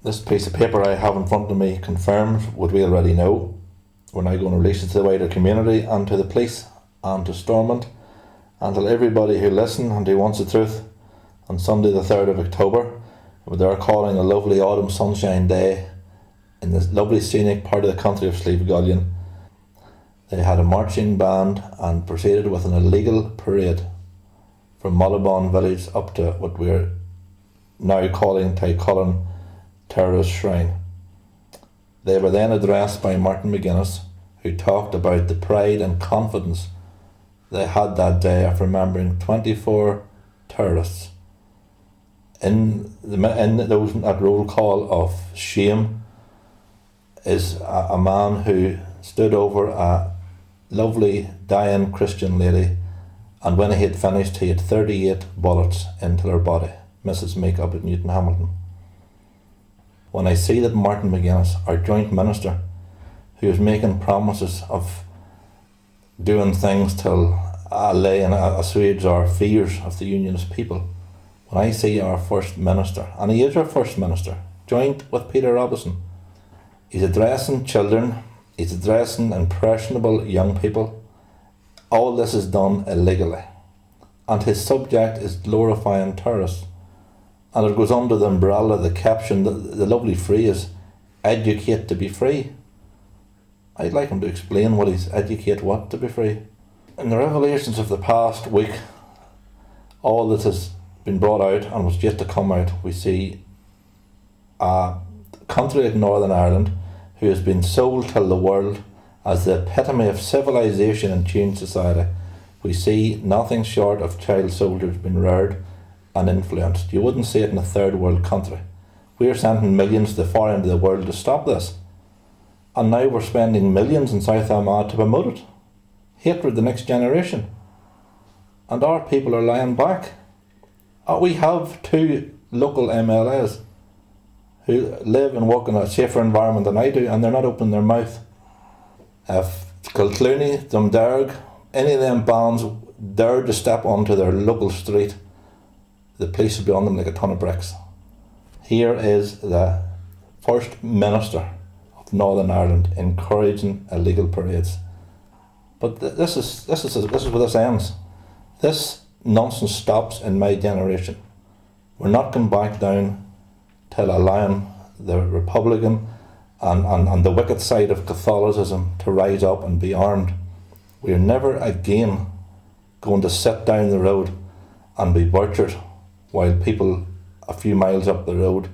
This piece of paper I have in front of me confirms what we already know. We're now going to release it to the wider community and to the police and to Stormont and to everybody who listens and who wants the truth. On Sunday the 3rd of October, they're calling a lovely autumn sunshine day in this lovely scenic part of the country of Slievegallion. They had a marching band and proceeded with an illegal parade from Mullabon village up to what we're now calling Ti Chulainn terrorist shrine. They were then addressed by Martin McGuinness, who talked about the pride and confidence they had that day of remembering 24 terrorists. In that roll call of shame is a man who stood over a lovely dying Christian lady, and when he had finished he had 38 bullets into her body, Mrs. Meek up at Newton Hamilton. When I see that Martin McGuinness, our joint minister, who is making promises of doing things to allay and assuage our fears of the Unionist people, when I see our First Minister, and he is our First Minister, joint with Peter Robinson, he's addressing children, he's addressing impressionable young people. All this is done illegally, and his subject is glorifying terrorists. And it goes under the umbrella, the caption, the lovely phrase, educate to be free. I'd like him to explain what he's educate what to be free. In the revelations of the past week, all that has been brought out and was yet to come out, we see a country like Northern Ireland who has been sold to the world as the epitome of civilization and changed society. We see nothing short of child soldiers being reared and influenced. You wouldn't see it in a third world country. We are sending millions to the far end of the world to stop this. And now we're spending millions in South Armagh to promote it. Hatred the next generation. And our people are lying back. We have 2 local MLAs who live and work in a safer environment than I do, and they're not opening their mouth. If Kilcluney, Drumderg, any of them bands dared to step onto their local street, the police would be on them like a ton of bricks. Here is the First Minister of Northern Ireland encouraging illegal parades. But this is where this ends. This nonsense stops in my generation. We're not going back down till allowing the Republican and the wicked side of Catholicism to rise up and be armed. We are never again going to sit down the road and be butchered while people a few miles up the road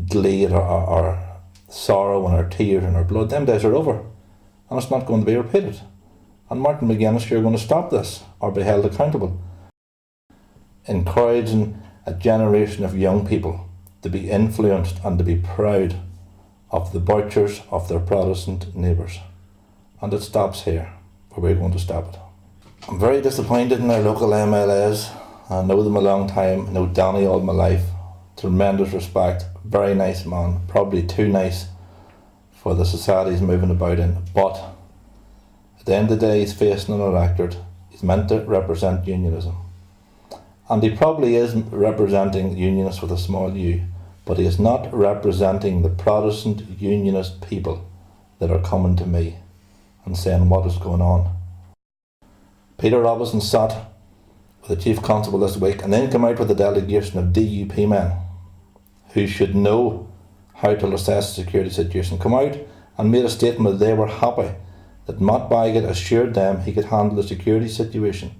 glee at our sorrow and our tears and our blood. Them days are over, and it's not going to be repeated. And Martin McGuinness, you're going to stop this or be held accountable. Encouraging a generation of young people to be influenced and to be proud of the butchers of their Protestant neighbours. And it stops here, where we're going to stop it. I'm very disappointed in our local MLAs. I know them a long time, I know Danny all my life. Tremendous respect, very nice man, probably too nice for the society he's moving about in. But at the end of the day, he's facing an electorate. He's meant to represent unionism. And he probably is representing unionists with a small u, but he is not representing the Protestant unionist people that are coming to me and saying what is going on. Peter Robinson sat with the Chief Constable this week and then came out with a delegation of DUP men who should know how to assess the security situation, come out and made a statement that they were happy that Matt Baggett assured them he could handle the security situation.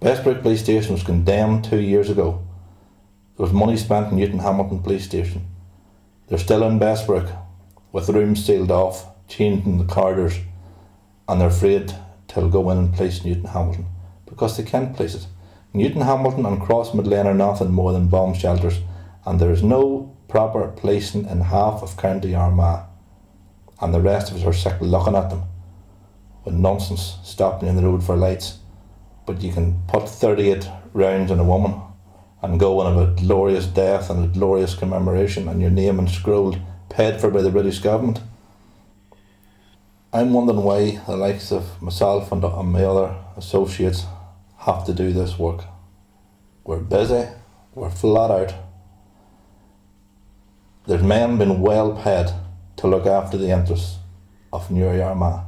Westbrook Police Station was condemned 2 years ago. There was money spent in Newton Hamilton Police Station. They're still in Westbrook with rooms sealed off, chained in the corridors, and they're afraid to go in and place Newton Hamilton because they can't place it. Newton Hamilton and Crossmid Lane are nothing more than bomb shelters, and there is no proper placing in half of County Armagh, and the rest of us are sick looking at them with nonsense stopping in the road for lights. But you can put 38 rounds on a woman and go on a glorious death and a glorious commemoration and your name inscrolled, paid for by the British government. I'm wondering why the likes of myself and my other associates have to do this work. We're busy, we're flat out, There's men been well paid to look after the interests of Newry Armagh.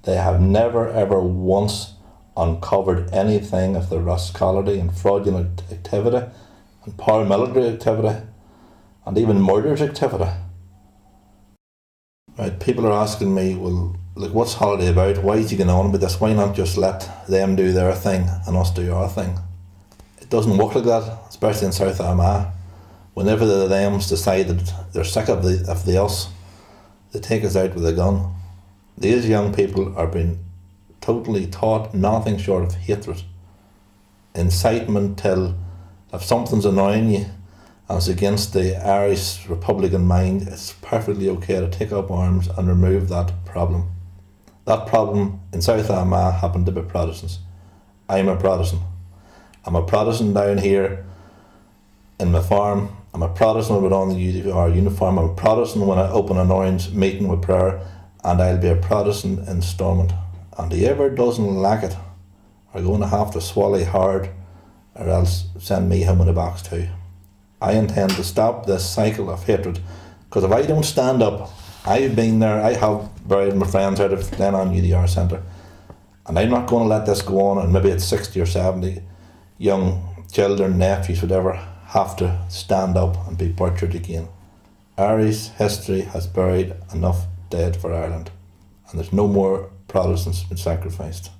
They have never ever once uncovered anything of the rascality and fraudulent activity and paramilitary activity and even murderous activity. Right, people are asking me, well, look, what's Holiday about? Why is he going on with this? Why not just let them do their thing and us do our thing? It doesn't work like that, especially in South Armagh. Whenever the thems decide that they're sick of the us, they take us out with a gun. These young people are being totally taught nothing short of hatred, incitement till if something's annoying you and it's against the Irish Republican mind, it's perfectly okay to take up arms and remove that problem. That problem in South Armagh happened to be Protestants. I'm a Protestant. I'm a Protestant down here in my farm. I'm a Protestant with on the UDR uniform. I'm a Protestant when I open an orange meeting with prayer, and I'll be a Protestant in Stormont. And whoever doesn't like it are going to have to swallow hard, or else send me home in a box too. I intend to stop this cycle of hatred, because if I don't stand up, I've been there, I have buried my friends out of Glenann UDR Centre, and I'm not going to let this go on, and maybe it's 60 or 70 young children, nephews, whatever, have to stand up and be butchered again. Irish history has buried enough dead for Ireland, and there's no more Protestants been sacrificed.